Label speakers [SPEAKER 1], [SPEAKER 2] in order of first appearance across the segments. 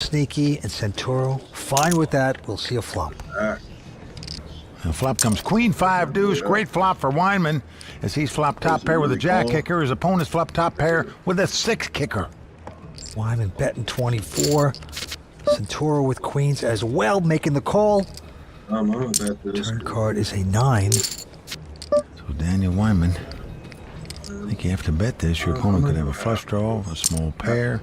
[SPEAKER 1] sneaky, and Santoro fine with that. We'll see a flop.
[SPEAKER 2] And flop comes queen five deuce. Great flop for Weinman as he's flopped top pair with a jack kicker. His opponent's flopped top pair with a six kicker.
[SPEAKER 1] Weinman betting 24. Santoro with queens as well, making the call. Turn card is a 9.
[SPEAKER 2] So Daniel Weinman, I think you have to bet this. Your opponent could have a flush draw, a small pair,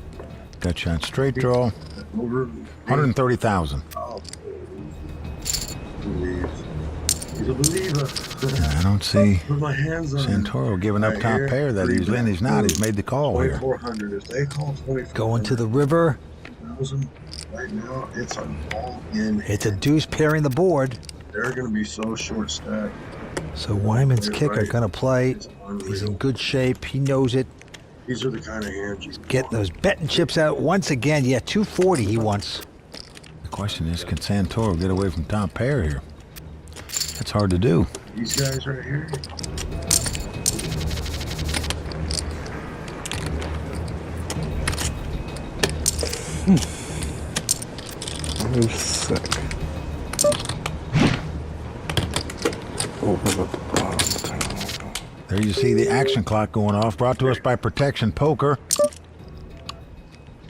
[SPEAKER 2] gut shot straight draw. 130,000.
[SPEAKER 3] He's a believer.
[SPEAKER 2] I don't see
[SPEAKER 3] Put my hands on
[SPEAKER 2] Santoro giving up top pair that he's in. He's not. He's made the call here.
[SPEAKER 3] 2,400. If they call 2,400,
[SPEAKER 1] Going to the river.
[SPEAKER 3] right now, it's an all-in.
[SPEAKER 1] It's a deuce pairing the board.
[SPEAKER 3] They're going to be so short stacked.
[SPEAKER 1] So Wyman's kicker going to play. He's in good shape. He knows it.
[SPEAKER 3] These are the kind of hands you
[SPEAKER 1] Get those betting chips out once again. Yeah, 240 he wants.
[SPEAKER 2] The question is, can Santoro get away from top pair here? That's hard to do.
[SPEAKER 3] These guys right here.
[SPEAKER 4] I'm sick.
[SPEAKER 2] There you see the action clock going off, brought to us by Protection Poker.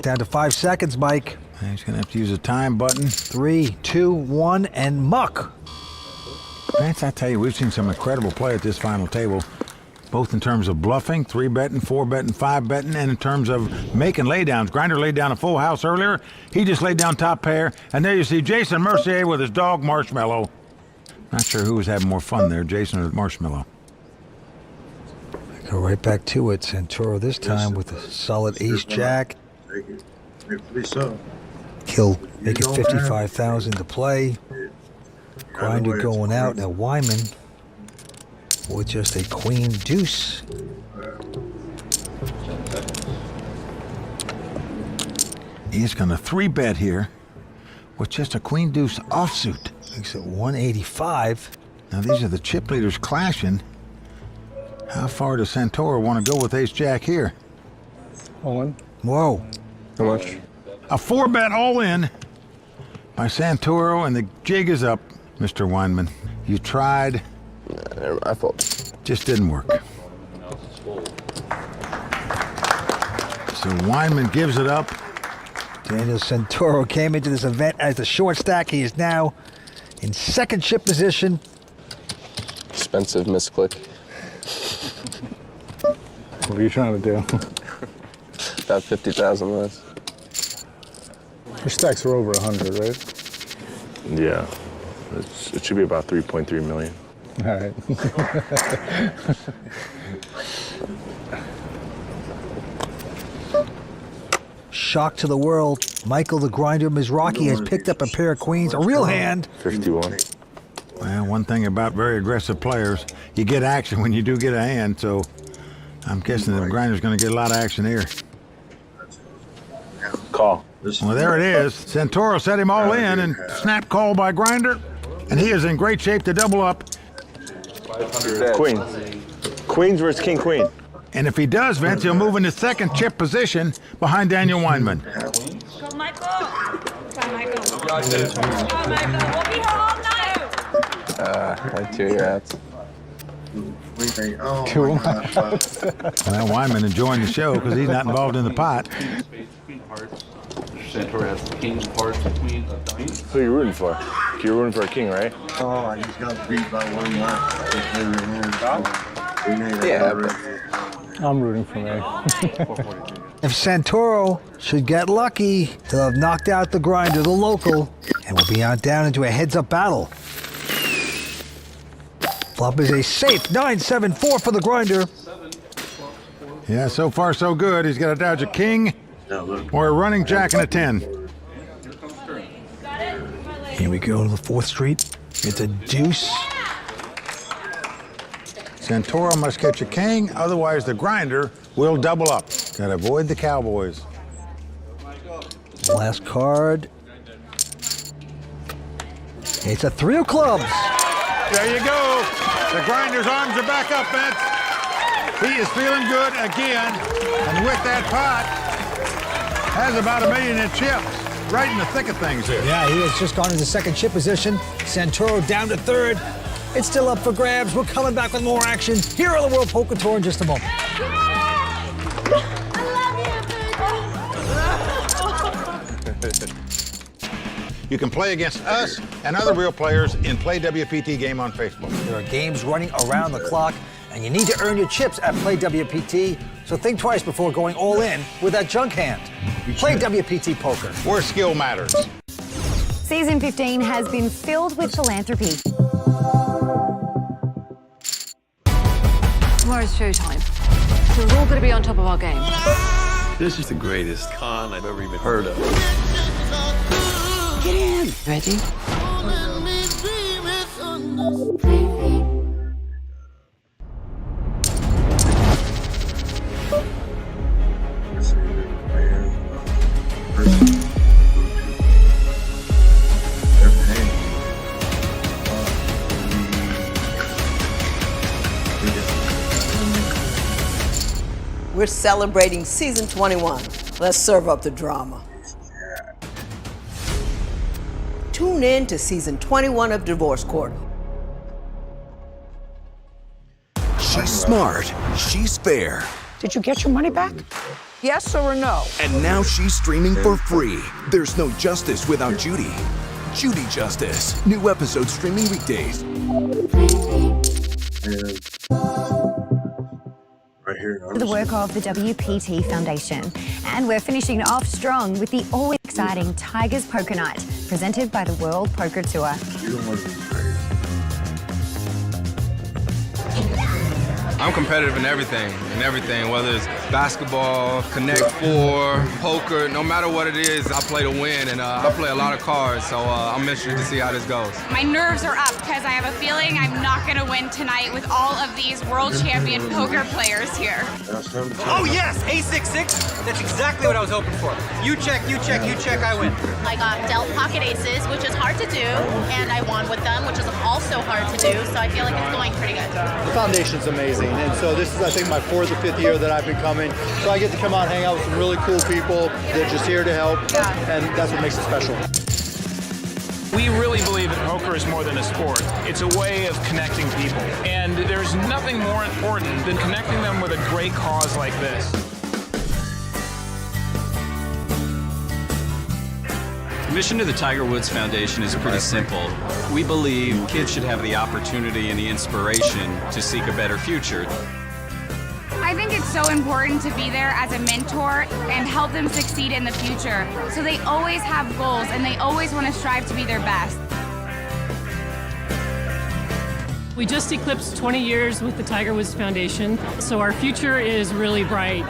[SPEAKER 1] Down to 5 seconds, Mike.
[SPEAKER 2] And he's going to have to use a time button.
[SPEAKER 1] 3, 2, 1, and muck.
[SPEAKER 2] Vance, I tell you, we've seen some incredible play at this final table, both in terms of bluffing, 3-betting, 4-betting, 5-betting, and in terms of making laydowns. Grinder laid down a full house earlier. He just laid down top pair. And there you see Jason Mercier with his dog Marshmallow. Not sure who was having more fun there, Jason or Marshmallow.
[SPEAKER 1] Go right back to it. Santoro this time with a solid ace-jack.
[SPEAKER 3] Take it. Hopefully so.
[SPEAKER 1] He'll make it 55,000 to play. Grinder going out. Now Wyman with just a queen deuce.
[SPEAKER 2] He's going to 3-bet here with just a queen deuce offsuit.
[SPEAKER 1] Makes it 185.
[SPEAKER 2] Now these are the chip leaders clashing. How far does Santoro want to go with ace-jack here?
[SPEAKER 4] All in.
[SPEAKER 1] Whoa.
[SPEAKER 4] How much?
[SPEAKER 2] A 4-bet all-in by Santoro, and the jig is up, Mr. Weinman. You tried.
[SPEAKER 4] My fault.
[SPEAKER 2] Just didn't work. So Weinman gives it up.
[SPEAKER 1] Daniel Santoro came into this event as the short stack. He is now in second chip position.
[SPEAKER 4] Expensive misclick. What are you trying to do? About 50,000 less. Your stacks are over 100, right?
[SPEAKER 5] Yeah. It should be about 3.3 million.
[SPEAKER 4] All right.
[SPEAKER 1] Shock to the world. Michael the Grinder Mizrachi has picked up a pair of queens. A real hand.
[SPEAKER 5] 51.
[SPEAKER 2] Well, one thing about very aggressive players, you get action when you do get a hand, so I'm guessing the Grinder's going to get a lot of action here.
[SPEAKER 5] Call.
[SPEAKER 2] Well, there it is. Santoro set him all in, and snap call by Grinder, and he is in great shape to double up.
[SPEAKER 5] Queen. Queens versus king queen.
[SPEAKER 2] And if he does, Vince, he'll move into second chip position behind Daniel Weinman.
[SPEAKER 6] Go, Michael. Go, Michael. Go, Michael. We'll be here all night.
[SPEAKER 4] Like 2 year outs.
[SPEAKER 3] Oh,
[SPEAKER 4] 2
[SPEAKER 3] my God.
[SPEAKER 2] Well, Weinman enjoying the show because he's not involved in the pot.
[SPEAKER 7] Queen of hearts. Santoro has the king of hearts and queen of diamonds.
[SPEAKER 5] Who are you rooting for? You're rooting for a king, right?
[SPEAKER 3] Oh, I just got beat by one left.
[SPEAKER 4] I'm rooting for me.
[SPEAKER 1] If Santoro should get lucky, he'll have knocked out the Grinder, the local, and will be on down into a heads-up battle. Flop is a safe 9-7-4 for the Grinder.
[SPEAKER 2] Yeah, so far so good. He's got to dodge a king or a running jack and a 10.
[SPEAKER 1] Here we go to the 4th Street. It's a deuce.
[SPEAKER 2] Santoro must catch a king, otherwise the Grinder will double up. Got to avoid the Cowboys.
[SPEAKER 1] Last card. It's a 3 of clubs.
[SPEAKER 2] There you go. The Grinder's arms are back up, Vince. He is feeling good again. And with that pot, has about $1 million in chips. right in the thick of things here.
[SPEAKER 1] Yeah, he has just gone into second chip position. Santoro down to third. It's still up for grabs. We're coming back with more action here on the World Poker Tour in just a moment.
[SPEAKER 2] You can play against us and other real players in Play WPT game on Facebook.
[SPEAKER 1] There are games running around the clock, and you need to earn your chips at Play WPT, so think twice before going all in with that junk hand. Play WPT Poker.
[SPEAKER 2] Where skill matters.
[SPEAKER 8] Season 15 has been filled with philanthropy.
[SPEAKER 9] Tomorrow's showtime, so we're all going to be on top of our game.
[SPEAKER 10] This is the greatest con I've ever even heard of.
[SPEAKER 9] Get in! Ready?
[SPEAKER 11] We're celebrating season 21. Let's serve up the drama. Tune in to season 21 of Divorce Court.
[SPEAKER 12] She's smart. She's fair.
[SPEAKER 11] Did you get your money back? Yes or no?
[SPEAKER 12] And now she's streaming for free. There's no justice without Judy. Judy Justice. New episodes streaming weekdays.
[SPEAKER 3] Right here.
[SPEAKER 8] The work of the WPT Foundation. And we're finishing off strong with the always exciting Tigers Poker Night, presented by the World Poker Tour.
[SPEAKER 3] You don't want to be crazy.
[SPEAKER 13] I'm competitive in everything, whether it's basketball, Connect Four, poker, no matter what it is, I play to win, and I play a lot of cards, so I'm interested to see how this goes.
[SPEAKER 6] My nerves are up because I have a feeling I'm not going to win tonight with all of these world champion poker players here.
[SPEAKER 10] Oh yes, A66. That's exactly what I was hoping for. You check, I win.
[SPEAKER 6] I got dealt pocket aces, which is hard to do, and I won with them, which is also hard to do, so I feel like it's going pretty good.
[SPEAKER 10] The foundation's amazing, and so this is, I think, my 4th or 5th year that I've been coming. So I get to come out and hang out with some really cool people. They're just here to help, and that's what makes it special.
[SPEAKER 14] We really believe that poker is more than a sport. It's a way of connecting people. And there's nothing more important than connecting them with a great cause like this.
[SPEAKER 15] The mission of the Tiger Woods Foundation is pretty simple. We believe kids should have the opportunity and the inspiration to seek a better future.
[SPEAKER 6] I think it's so important to be there as a mentor and help them succeed in the future. So they always have goals and they always want to strive to be their best.
[SPEAKER 16] We just eclipsed 20 years with the Tiger Woods Foundation, so our future is really bright.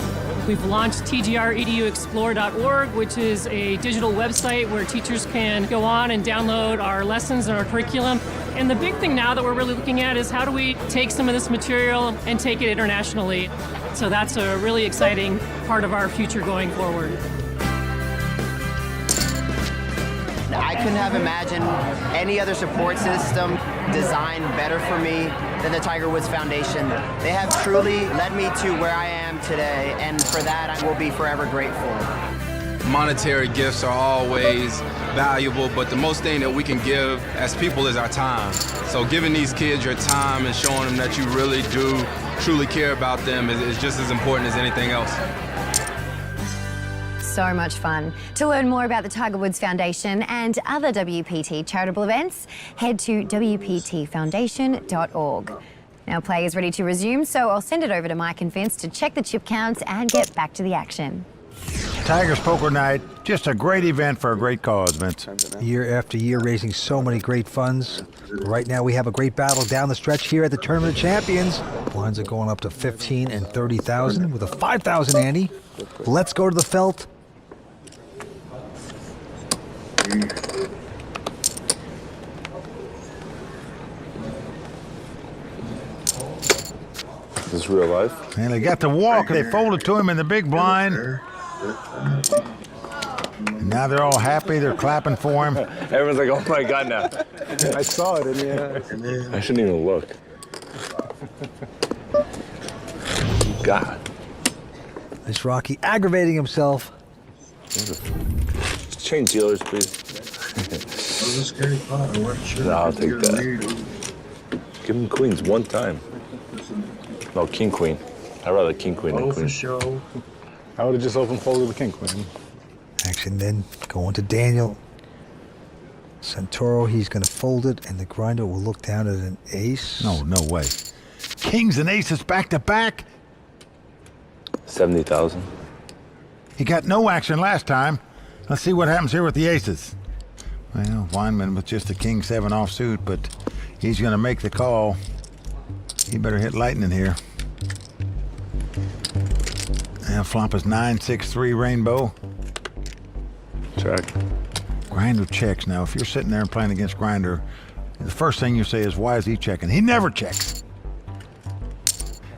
[SPEAKER 16] We've launched tgreduexplore.org, which is a digital website where teachers can go on and download our lessons and our curriculum. And the big thing now that we're really looking at is how do we take some of this material and take it internationally. So that's a really exciting part of our future going forward.
[SPEAKER 17] I couldn't have imagined any other support system designed better for me than the Tiger Woods Foundation. They have truly led me to where I am today, and for that I will be forever grateful.
[SPEAKER 13] Monetary gifts are always valuable, but the most thing that we can give as people is our time. So giving these kids your time and showing them that you really do truly care about them is just as important as anything else.
[SPEAKER 8] So much fun. To learn more about the Tiger Woods Foundation and other WPT charitable events, head to WPTfoundation.org. Now play is ready to resume, so I'll send it over to Mike and Vince to check the chip counts and get back to the action.
[SPEAKER 2] Tigers Poker Night, just a great event for a great cause, Vince.
[SPEAKER 1] Year after year, raising so many great funds. Right now, we have a great battle down the stretch here at the Tournament of Champions. Lines are going up to 15 and 30,000 with a 5,000 ante. Let's go to the felt.
[SPEAKER 5] Is this real life?
[SPEAKER 2] And they got to walk. They folded to him in the big blind. And now they're all happy. They're clapping for him.
[SPEAKER 5] Everyone's like, oh my God, now.
[SPEAKER 4] I saw it in the end.
[SPEAKER 5] I shouldn't even look. God.
[SPEAKER 1] This Rocky aggravating himself.
[SPEAKER 5] Change dealers, please. No, I'll take that. Give him queens one time. No, king queen. I'd rather king queen than queen.
[SPEAKER 4] Show. I would have just open folded the king queen.
[SPEAKER 1] Action then going to Daniel. Santoro, he's going to fold it, and the grinder will look down at an ace.
[SPEAKER 2] No way. Kings and aces back to back.
[SPEAKER 5] 70,000.
[SPEAKER 2] He got no action last time. Let's see what happens here with the aces. Well, Weinman with just a king 7 offsuit, but he's going to make the call. He better hit lightning here. Now flop is 9-6-3 rainbow.
[SPEAKER 5] Check.
[SPEAKER 2] Grinder checks. Now, if you're sitting there and playing against Grinder, the first thing you say is, why is he checking? He never checks.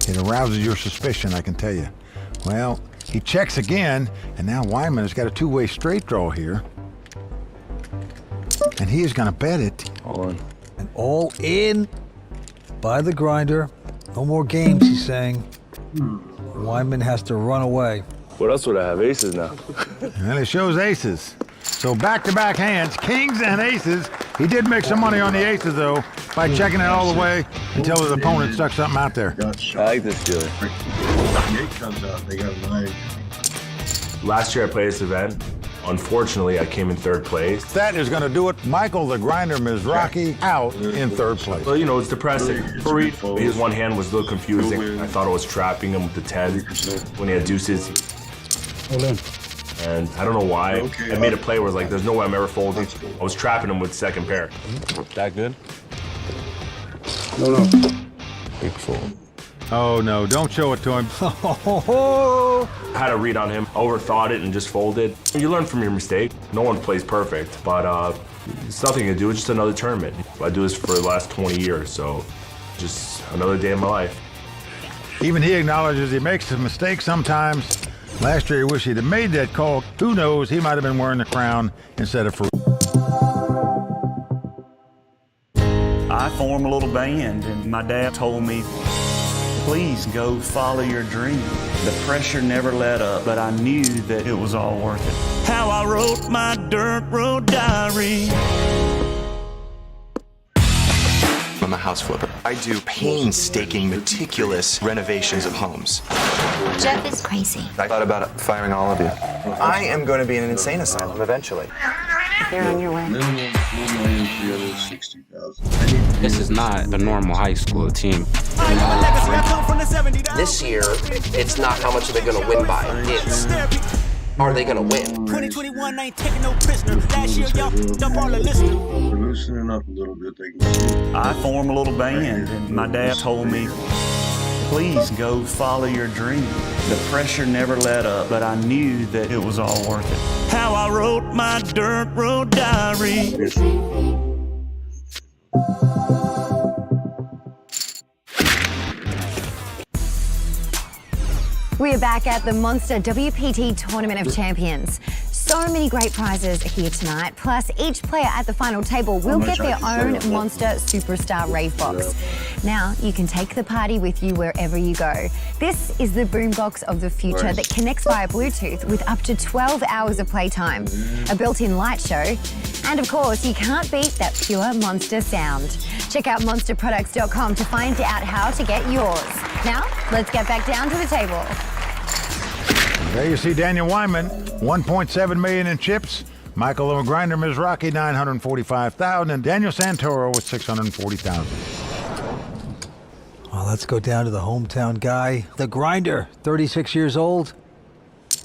[SPEAKER 2] It arouses your suspicion, I can tell you. Well, he checks again, and now Wyman has got a two-way straight draw here. And he is going to bet it.
[SPEAKER 5] All in.
[SPEAKER 1] And all in by the grinder. No more games, he's saying. Wyman has to run away.
[SPEAKER 5] What else would I have? Aces now.
[SPEAKER 2] Well, it shows aces. So back-to-back hands, kings and aces. He did make some money on the aces, though, by checking it all the way until his opponent stuck something out there.
[SPEAKER 5] I like this dealer. Last year I played this event. Unfortunately, I came in 3rd place.
[SPEAKER 2] That is going to do it. Michael the Grinder Mizrachi out in 3rd place.
[SPEAKER 5] Well, you know, it's depressing. Fareed, his one hand was a little confusing. I thought I was trapping him with the 10 when he had deuces.
[SPEAKER 4] Hold on.
[SPEAKER 5] And I don't know why. I made a play where I was like, there's no way I'm ever folding. I was trapping him with 2nd pair. That good?
[SPEAKER 4] No.
[SPEAKER 5] Big fold.
[SPEAKER 2] Oh, no, don't show it to him.
[SPEAKER 5] I had a read on him, overthought it, and just folded. You learn from your mistake. No one plays perfect, but it's nothing to do. It's just another tournament. I do this for the last 20 years, so just another day of my life.
[SPEAKER 2] Even he acknowledges he makes a mistake sometimes. Last year, he wished he'd have made that call. Who knows? He might have been wearing the crown instead of Fareed.
[SPEAKER 18] I formed a little band, and my dad told me, please go follow your dream. The pressure never let up, but I knew that it was all worth it. How I wrote my dirt road diary.
[SPEAKER 19] I'm a house flipper. I do painstaking, meticulous renovations of homes.
[SPEAKER 20] Jeff is crazy.
[SPEAKER 19] I thought about firing all of you. I am going to be in an insane asylum eventually.
[SPEAKER 20] They're on your way.
[SPEAKER 21] This is not a normal high school team.
[SPEAKER 22] This year, it's not how much are they going to win by. It's, are they going to win?
[SPEAKER 18] 2021 ain't taking no prisoner. Last year, y'all dump all the listeners.
[SPEAKER 3] We're loosening up a little bit.
[SPEAKER 18] I formed a little band, and my dad told me, please go follow your dream. The pressure never let up, but I knew that it was all worth it. How I wrote my dirt road diary.
[SPEAKER 8] We are back at the Monster WPT Tournament of Champions. So many great prizes here tonight. Plus, each player at the final table will get their own Monster Superstar rave box. Now, you can take the party with you wherever you go. This is the boombox of the future that connects via Bluetooth with up to 12 hours of playtime, a built-in light show, and of course, you can't beat that pure Monster sound. Check out monsterproducts.com to find out how to get yours. Now, let's get back down to the table.
[SPEAKER 2] There you see Daniel Wyman, $1.7 million in chips. Michael the Grinder Mizrachi, $945,000, and Daniel Santoro with $640,000.
[SPEAKER 1] Well, let's go down to the hometown guy, the Grinder, 36 years old.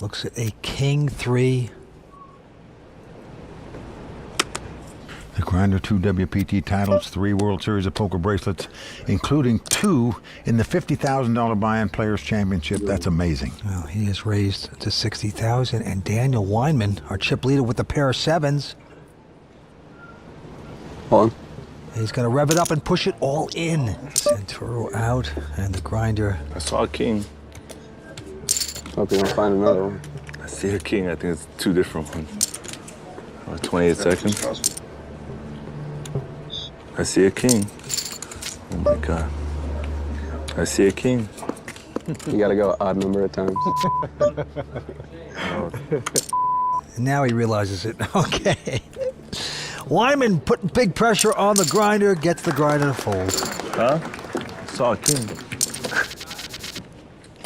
[SPEAKER 1] Looks at a King 3.
[SPEAKER 2] The Grinder, 2 WPT titles, 3 World Series of Poker bracelets, including 2 in the $50,000 buy-in Players Championship. That's amazing.
[SPEAKER 1] Well, he is raised to $60,000, and Daniel Weinman, our chip leader with the pair of 7s.
[SPEAKER 4] On.
[SPEAKER 1] He's going to rev it up and push it all in. Santoro out, and the Grinder.
[SPEAKER 5] I saw a king.
[SPEAKER 4] Hope you don't find another one.
[SPEAKER 5] I see a king. I think it's 2 different ones. 28 seconds. I see a king. Oh my God. I see a king.
[SPEAKER 4] You gotta go odd number of times.
[SPEAKER 1] And now he realizes it. Okay. Wyman putting big pressure on the grinder, gets the grinder to fold.
[SPEAKER 4] Huh? Saw a king.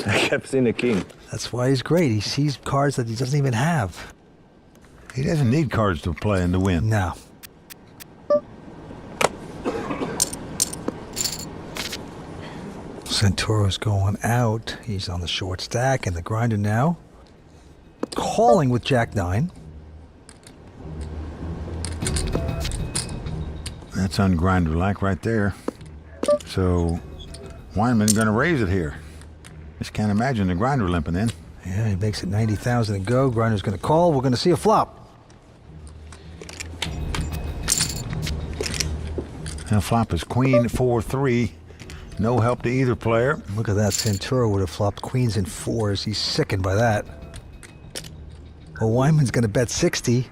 [SPEAKER 4] I kept seeing a king.
[SPEAKER 1] That's why he's great. He sees cards that he doesn't even have.
[SPEAKER 2] He doesn't need cards to play and to win.
[SPEAKER 1] No. Santoro's going out. He's on the short stack, and the grinder now calling with Jack-9.
[SPEAKER 2] That's ungrinder-like right there. So Weinman going to raise it here. Just can't imagine the grinder limping in.
[SPEAKER 1] Yeah, he makes it 90,000 to go. Grinder's going to call. We're going to see a flop.
[SPEAKER 2] Now flop is queen 4-3. No help to either player.
[SPEAKER 1] Look at that. Santoro would have flopped queens and fours. He's sickened by that. Well, Wyman's going to bet 60.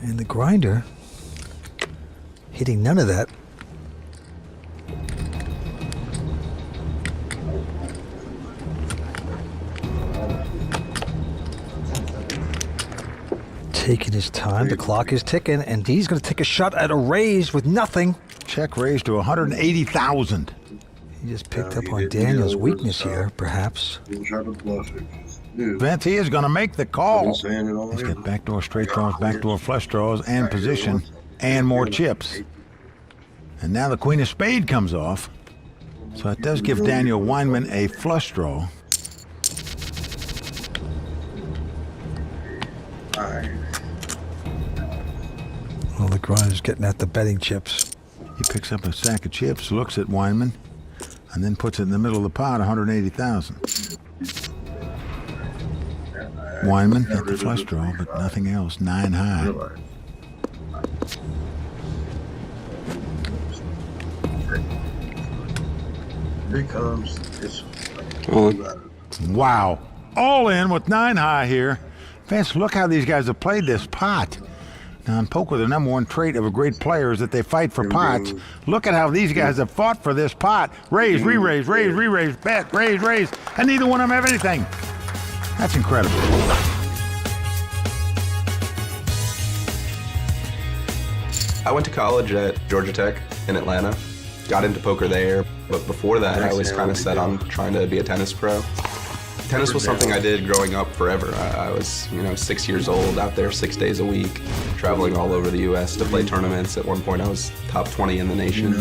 [SPEAKER 1] And the grinder hitting none of that. Taking his time. The clock is ticking, and he's going to take a shot at a raise with nothing.
[SPEAKER 2] Check raise to 180,000.
[SPEAKER 1] He just picked up on Daniel's weakness here, perhaps.
[SPEAKER 2] Vince, he is going to make the call. He's got backdoor straight draws, backdoor flush draws, and position, and more chips. And now the queen of spade comes off. So it does give Daniel Weinman a flush draw.
[SPEAKER 1] Well, the grinder's getting at the betting chips.
[SPEAKER 2] He picks up a sack of chips, looks at Weinman, and then puts it in the middle of the pot, 180,000. Weinman got the flush draw, but nothing else. 9 high.
[SPEAKER 3] Here comes this.
[SPEAKER 2] Wow. All in with 9 high here. Vince, look how these guys have played this pot. Now, in poker, the number one trait of a great player is that they fight for pots. Look at how these guys have fought for this pot. Raise, re-raise, raise, re-raise, bet, raise, raise, and neither one of them have anything. That's incredible.
[SPEAKER 7] I went to college at Georgia Tech in Atlanta. Got into poker there, but before that, I was kind of set on trying to be a tennis pro. Tennis was something I did growing up forever. I was, 6 years old, out there 6 days a week, traveling all over the U.S. to play tournaments. At one point, I was top 20 in the nation.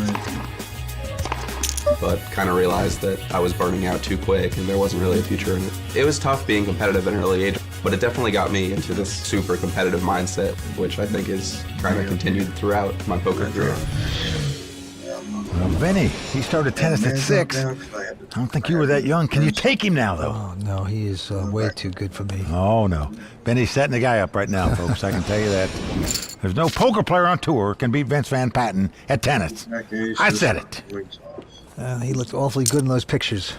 [SPEAKER 7] But kind of realized that I was burning out too quick and there wasn't really a future in it. It was tough being competitive at an early age, but it definitely got me into this super competitive mindset, which I think is kind of continued throughout my poker career.
[SPEAKER 2] Well, Vinny, he started tennis at 6. I don't think you were that young. Can you take him now, though?
[SPEAKER 1] Oh, no, he is way too good for me.
[SPEAKER 2] Oh, no. Benny's setting the guy up right now, folks. I can tell you that. There's no poker player on tour can beat Vince Van Patten at tennis. I said it.
[SPEAKER 1] He looked awfully good in those pictures.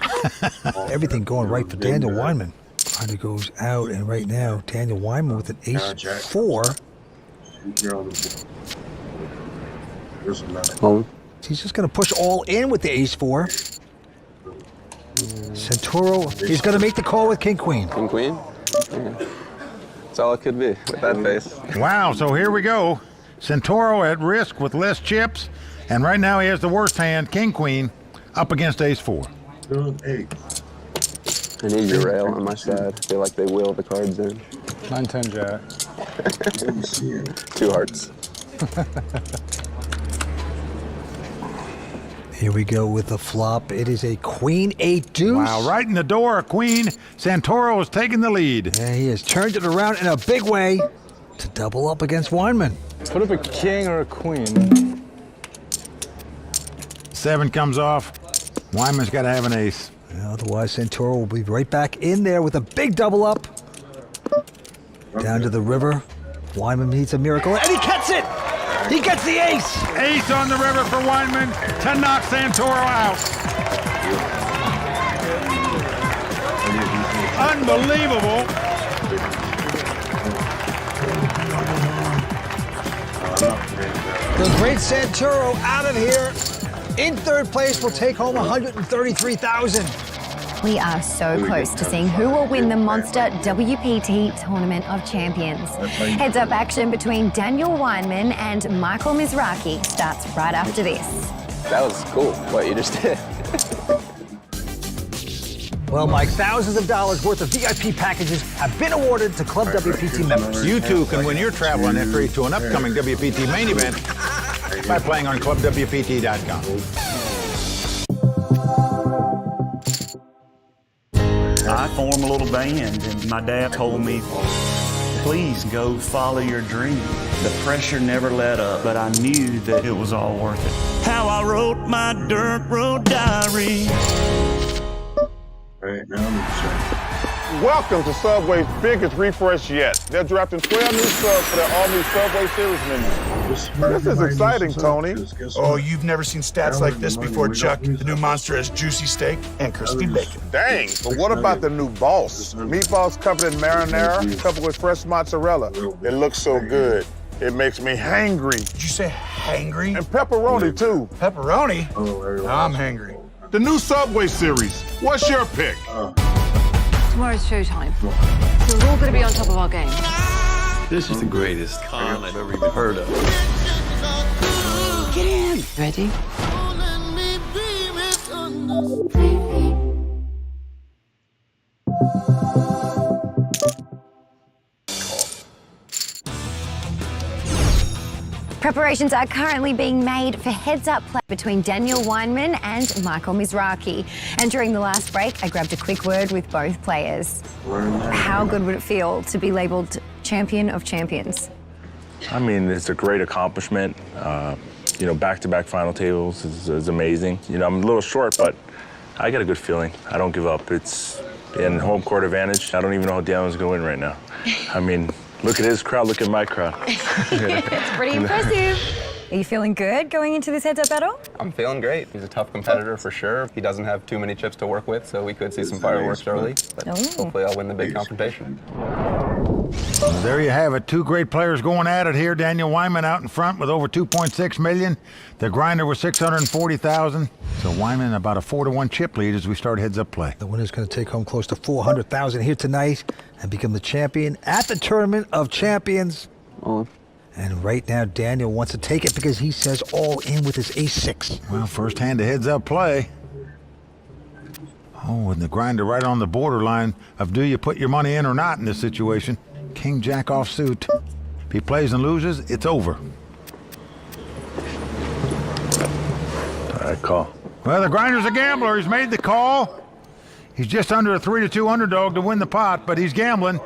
[SPEAKER 1] Everything going right for Daniel Weinman. Grinder goes out, and right now, Daniel Weinman with an ace-4. He's just going to push all in with the ace-4. Santoro, he's going to make the call with king-queen.
[SPEAKER 7] King-queen? Yeah. That's all it could be with that face.
[SPEAKER 2] Wow, so here we go. Santoro at risk with less chips, and right now he has the worst hand, king-queen, up against ace-4.
[SPEAKER 7] I need your rail on my side. I feel like they will the cards in.
[SPEAKER 4] 9-10 jack.
[SPEAKER 7] 2 hearts.
[SPEAKER 1] Here we go with the flop. It is a queen, 8 deuce.
[SPEAKER 2] Wow, right in the door, a queen. Santoro is taking the lead.
[SPEAKER 1] Yeah, he has turned it around in a big way to double up against Weinman.
[SPEAKER 4] Put up a king or a queen.
[SPEAKER 2] 7 comes off. Weinman's got to have an ace.
[SPEAKER 1] Yeah, otherwise, Santoro will be right back in there with a big double up. Down to the river. Weinman needs a miracle, and he gets it! He gets the ace!
[SPEAKER 2] Ace on the river for Weinman to knock Santoro out. Unbelievable.
[SPEAKER 1] The great Santoro out of here in third place will take home $133,000.
[SPEAKER 8] We are so close to seeing who will win the Monster WPT Tournament of Champions. Heads-up action between Daniel Weinman and Michael Mizraki starts right after this.
[SPEAKER 9] That was cool, what you just did.
[SPEAKER 1] Well, Mike, thousands of dollars worth of VIP packages have been awarded to Club WPT members.
[SPEAKER 2] You too can win your travel and entry to an upcoming WPT main event by playing on ClubWPT.com.
[SPEAKER 18] I formed a little band, and my dad told me, please go follow your dream. The pressure never let up, but I knew that it was all worth it. How I wrote my dirt road diary.
[SPEAKER 3] Right now,
[SPEAKER 11] Welcome to Subway's biggest refresh yet. They're drafting 12 new subs for their all-new Subway Series menu. This is exciting, Tony.
[SPEAKER 23] Oh, you've never seen stats like this before, Chuck. The new Monster has juicy steak and crispy bacon.
[SPEAKER 11] Dang, but what about the new Boss? Meatballs covered in marinara, coupled with fresh mozzarella. It looks so good. It makes me hangry.
[SPEAKER 23] Did you say hangry?
[SPEAKER 11] And pepperoni, too.
[SPEAKER 23] Pepperoni? I'm hangry.
[SPEAKER 11] The new Subway Series. What's your pick?
[SPEAKER 24] Tomorrow's showtime, so we're all going to be on top of our game.
[SPEAKER 25] This is the greatest con I've ever even heard of.
[SPEAKER 24] Get in. Ready?
[SPEAKER 8] Preparations are currently being made for heads-up play between Daniel Weinman and Michael Mizraki. And during the last break, I grabbed a quick word with both players. How good would it feel to be labeled Champion of Champions?
[SPEAKER 5] I mean, it's a great accomplishment. You know, back-to-back final tables is amazing. You know, I'm a little short, but I got a good feeling. I don't give up. It's in home court advantage. I don't even know how Daniel's going to win right now. I mean, look at his crowd, look at my crowd.
[SPEAKER 8] It's pretty impressive. Are you feeling good going into this heads-up battle?
[SPEAKER 7] I'm feeling great. He's a tough competitor for sure. He doesn't have too many chips to work with, so we could see some fireworks early. But hopefully I'll win the big confrontation.
[SPEAKER 2] Well, there you have it. Two great players going at it here. Daniel Weinman out in front with over $2.6 million. The grinder was $640,000. So Weinman about a 4-1 chip lead as we start heads-up play.
[SPEAKER 1] The winner's going to take home close to $400,000 here tonight and become the champion at the Tournament of Champions. And right now, Daniel wants to take it because he says all in with his ace-6.
[SPEAKER 2] Well, first hand to heads-up play. Oh, and the grinder right on the borderline of do you put your money in or not in this situation. King Jack offsuit. If he plays and loses, it's over.
[SPEAKER 5] All right, call.
[SPEAKER 2] Well, the grinder's a gambler. He's made the call. He's just under a 3-2 underdog to win the pot, but he's gambling.